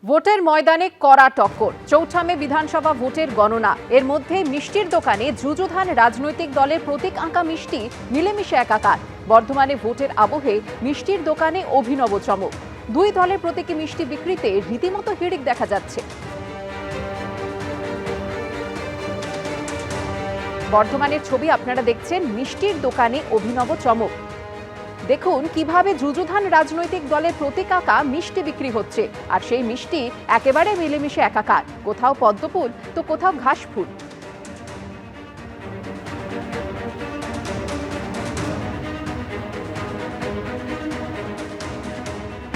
ভোটের ময়দানে কড়া টক্কর। চৌঠা মে বিধানসভা ভোটের গণনা। এর মধ্যে মিষ্টির দোকানে যুযুধান রাজনৈতিক দলের প্রতীক আঁকা মিষ্টি মিলেমিশে একাকার। বর্ধমানে ভোটের আবহে মিষ্টির দোকানে অভিনব চমক। দুই দলের প্রতীকী মিষ্টি বিক্রিতে রীতিমতো হিড়িক দেখা যাচ্ছে। বর্ধমানের ছবি আপনারা দেখছেন। মিষ্টির দোকানে অভিনব চমক। দেখুন কিভাবে যুযুধান রাজনৈতিক দলের প্রতীক আঁকা মিষ্টি বিক্রি হচ্ছে, আর সেই মিষ্টি একেবারে মিলেমিশে একাকার। কোথাও পদ্মফুল তো কোথাও ঘাসফুল।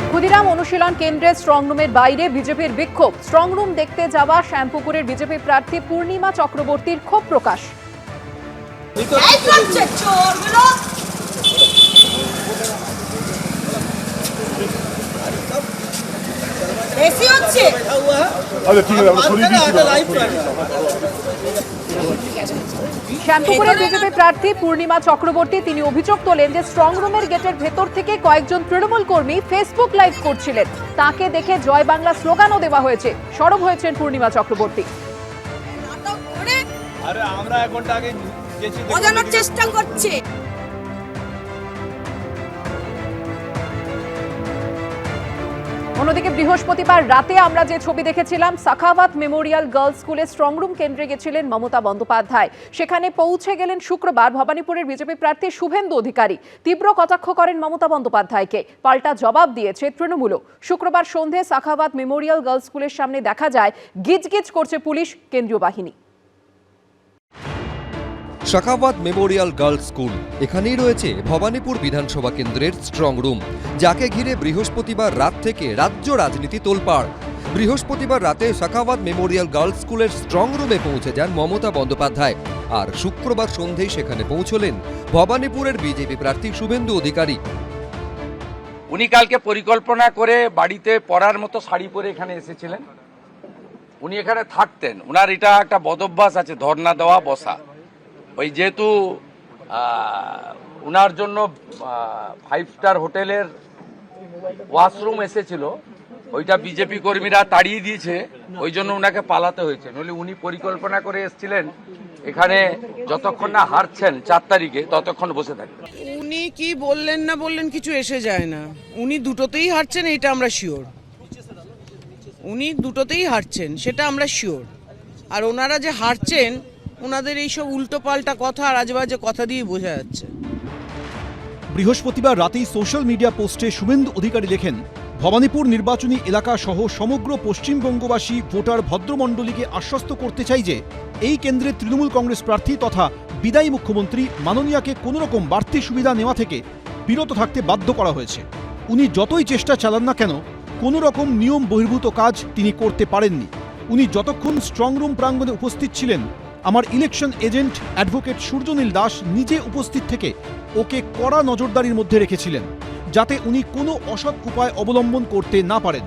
ক্ষুদিরাম অনুশীলন কেন্দ্রের স্ট্রংরুমের বাইরে বিজেপির বিক্ষোভ। স্ট্রংরুম দেখতে যাওয়া শ্যামপুকুরের বিজেপি প্রার্থী পূর্ণিমা চক্রবর্তীর ক্ষোভ প্রকাশ। শ্যামপুকুরের বিজেপি প্রার্থী পূর্ণিমা চক্রবর্তী তিনি অভিযোগ তোলেন যে স্ট্রংরুমের গেটের ভেতর থেকে কয়েকজন তৃণমূল কর্মী ফেসবুক লাইভ করছিলেন। তাকে দেখে জয় বাংলা স্লোগানও দেওয়া হয়েছে। সরব হয়েছেন পূর্ণিমা চক্রবর্তী। আমরা এক ঘন্টা আগে চেষ্টা করছে। অন্যদিকে বৃহস্পতিবার রাতে আমরা যে ছবি দেখেছিলাম, সাখাওয়াত মেমোরিয়াল গার্লস স্কুলের স্ট্রংরুম কেন্দ্রে গেছিলেন মমতা বন্দ্যোপাধ্যায়। সেখানে পৌঁছে গেলেন শুক্রবার ভবানীপুরের বিজেপি প্রার্থী শুভেন্দু অধিকারী। তীব্র কটাক্ষ করেন মমতা বন্দ্যোপাধ্যায়কে। পাল্টা জবাব দিয়েছে তৃণমূলও। শুক্রবার সন্ধে সাখাওয়াত মেমোরিয়াল গার্লস স্কুলের সামনে দেখা যায় গিজগিজ করছে পুলিশ, কেন্দ্রীয় বাহিনী। সাখাওয়াত মেমোরিয়াল গার্লস স্কুল, এখানেই রয়েছে ভবানীপুর বিধানসভা কেন্দ্রের স্ট্রং রুম, যাকে ঘিরে বৃহস্পতিবার রাত থেকে রাজ্য রাজনীতি তোলপাড়। বৃহস্পতিবার রাতে সাখাওয়াত মেমোরিয়াল গার্লস স্কুলের স্ট্রং রুমে পৌঁছে যান মমতা বন্দ্যোপাধ্যায়, আর শুক্রবার সন্ধেই সেখানে পৌঁছলেন ভবানীপুরের বিজেপি প্রার্থী শুভেন্দু অধিকারী। উনি কালকে পরিকল্পনা করে বাড়িতে পরার মতো শাড়ি পরে এখানে এসেছিলেন। উনি এখানে থাকতেন। উনার এটা একটা বদভ্যাস আছে, ধর্ণা দেওয়া, বসা। ওই যেহেতু উনার জন্য 5 স্টার হোটেলের ওয়াশরুম এসেছিল, ওইটা বিজেপি কর্মীরা তাড়িয়ে দিয়েছে, ওই জন্য উনাকে পালাতে হয়েছে। নইলে উনি পরিকল্পনা করে এসেছিলেন এখানে যতক্ষণ না হারছেন 4 তারিখে ততক্ষণ বসে থাকবেন। উনি কি বললেন না বললেন কিছু এসে যায় না। উনি দুটোতেই হারছেন, এটা আমরা শিওর। উনি দুটোতেই হারছেন, সেটা আমরা শিওর। আর ওনারা যে হারছেন, ওনাদের এইসব উল্টোপাল্টা কথা আর আজেবাজে কথা দিয়ে বোঝা যাচ্ছে। বৃহস্পতিবার রাতেই সোশ্যাল মিডিয়া পোস্টে শুভেন্দু অধিকারী লেখেন, ভবানীপুর নির্বাচনী এলাকা সহ সমগ্র পশ্চিমবঙ্গবাসী ভোটার ভদ্রমণ্ডলীকে আশ্বস্ত করতে চাই যে এই কেন্দ্রে তৃণমূল কংগ্রেস প্রার্থী তথা বিদায়ী মুখ্যমন্ত্রী মাননীয়াকে কোনোরকম বাড়তি সুবিধা নেওয়া থেকে বিরত থাকতে বাধ্য করা হয়েছে। উনি যতই চেষ্টা চালান না কেন, কোনো রকম নিয়ম বহির্ভূত কাজ তিনি করতে পারেননি। উনি যতক্ষণ স্ট্রংরুম প্রাঙ্গণে উপস্থিত ছিলেন, আমার election agent advocate Suryanil Das নিজে উপস্থিত থেকে ওকে কড়া নজরদারির মধ্যে রেখেছিলেন, যাতে উনি কোনো অসৎ উপায় অবলম্বন করতে না পারেন।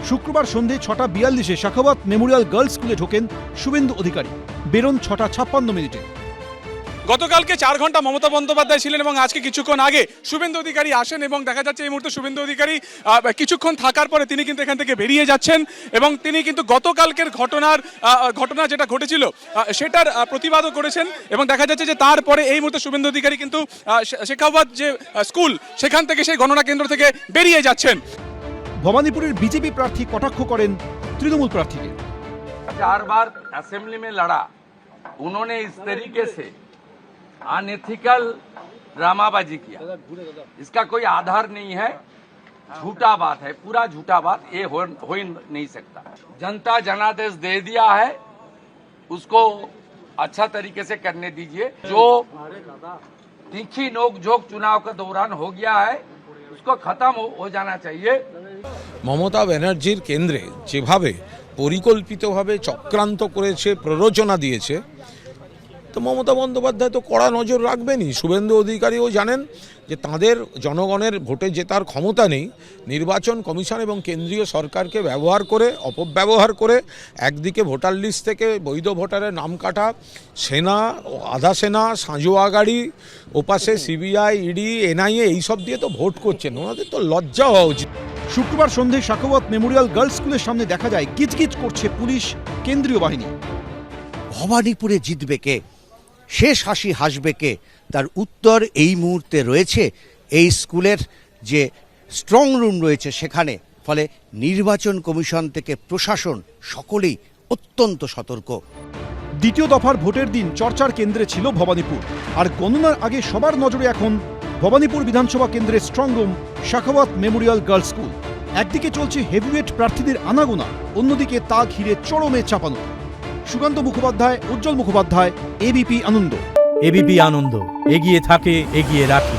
শুক্রবার সন্ধে 6:42-এ সাখাওয়াত মেমোরিয়াল গার্লস স্কুলে ঢোকেন শুভেন্দু অধিকারী, বেরোন 6:56 গতকালকে 4 ঘন্টা মমতা বন্দ্যোপাধ্যায় ছিলেন এবং আজকে কিছুক্ষণ আগে শুভেন্দু অধিকারী আসেন এবং দেখা যাচ্ছে এই মুহূর্তে শুভেন্দু অধিকারী কিছুক্ষণ থাকার পরে তিনি কিন্তু এখান থেকে বেরিয়ে যাচ্ছেন এবং তিনি কিন্তু গতকালকের ঘটনা যেটা ঘটেছিল সেটার প্রতিবাদও করেছেন এবং দেখা যাচ্ছে যে তারপরে এই মুহূর্তে শুভেন্দু অধিকারী কিন্তু শেখাওয়াত যে স্কুল সেখান থেকে সেই গণনা কেন্দ্র থেকে বেরিয়ে যাচ্ছেন। ভবানীপুরের বিজেপি প্রার্থী কটাক্ষ করেন তৃণমূল প্রার্থীকে। 4 बार असेंबली में लड़ा, उन्होंने इस तरीके से अनएथिकल ड्रामाबाजी किया, इसका कोई आधार नहीं है, झूठा बात है, पूरा झूठा बात। ये हो ही नहीं सकता। जनता जनादेश दे दिया है, उसको अच्छा तरीके से करने दीजिए। जो तीखी नोकझोंक चुनाव के दौरान हो गया है, उसको खत्म हो जाना चाहिए। মমতা ব্যানার্জির কেন্দ্রে যেভাবে পরিকল্পিতভাবে চক্রান্ত করেছে, প্ররোচনা দিয়েছে, তো মমতা বন্দ্যোপাধ্যায় তো কড়া নজর রাখবেনই। শুভেন্দু অধিকারীও জানেন যে তাদের জনগণের ভোটে জেতার ক্ষমতা নেই। নির্বাচন কমিশন এবং কেন্দ্রীয় সরকারকে ব্যবহার করে, অপব্যবহার করে একদিকে ভোটার লিস্ট থেকে বৈধ ভোটারের নাম কাটা, সেনা, আধা সেনা, সাঁজোয়া গাড়ি, ওপাশে সিবিআই, ইডি, এনআইএ এইসব দিয়ে তো ভোট করছেন। ওনাদের তো লজ্জা হওয়া উচিত। শুক্রবার সন্ধে সাখাওয়াত মেমোরিয়াল গার্লস স্কুলের সামনে দেখা যায় গিজগিজ করছে পুলিশ, কেন্দ্রীয় বাহিনী। ভবানীপুরে জিতবে কে, শেষ হাসি হাসবে কে, তার উত্তর এই মুহূর্তে রয়েছে এই স্কুলের যে স্ট্রং রুম রয়েছে সেখানে। ফলে নির্বাচন কমিশন থেকে প্রশাসন সকলেই অত্যন্ত সতর্ক। দ্বিতীয় দফার ভোটের দিন চর্চার কেন্দ্রে ছিল ভবানীপুর, আর গণনার আগে সবার নজরে এখন ভবানীপুর বিধানসভা কেন্দ্রের strong room Sakhawat Memorial girls school. একদিকে চলছে হেভিওয়েট প্রার্থীদের আনাগোনা, অন্যদিকে তা ঘিরে চরমে চাপানো। সুকান্ত মুখোপাধ্যায়, উজ্জ্বল মুখোপাধ্যায়, এবিপি আনন্দ। এবিপি আনন্দ, এগিয়ে থাকে, এগিয়ে রাখে।